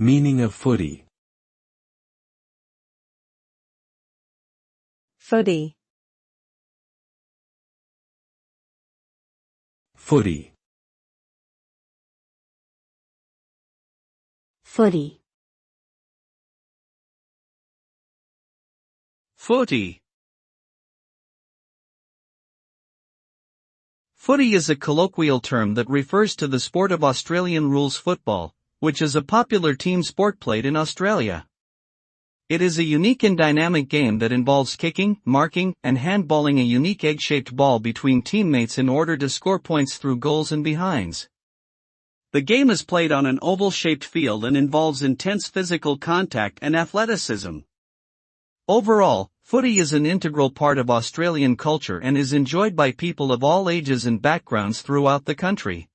Meaning of footy. Footy. Footy. Footy. Footy. Footy is a colloquial term that refers to the sport of Australian rules football, which is a popular team sport played in Australia. It is a unique and dynamic game that involves kicking, marking, and handballing a unique egg-shaped ball between teammates in order to score points through goals and behinds. The game is played on an oval-shaped field and involves intense physical contact and athleticism. Overall, footy is an integral part of Australian culture and is enjoyed by people of all ages and backgrounds throughout the country.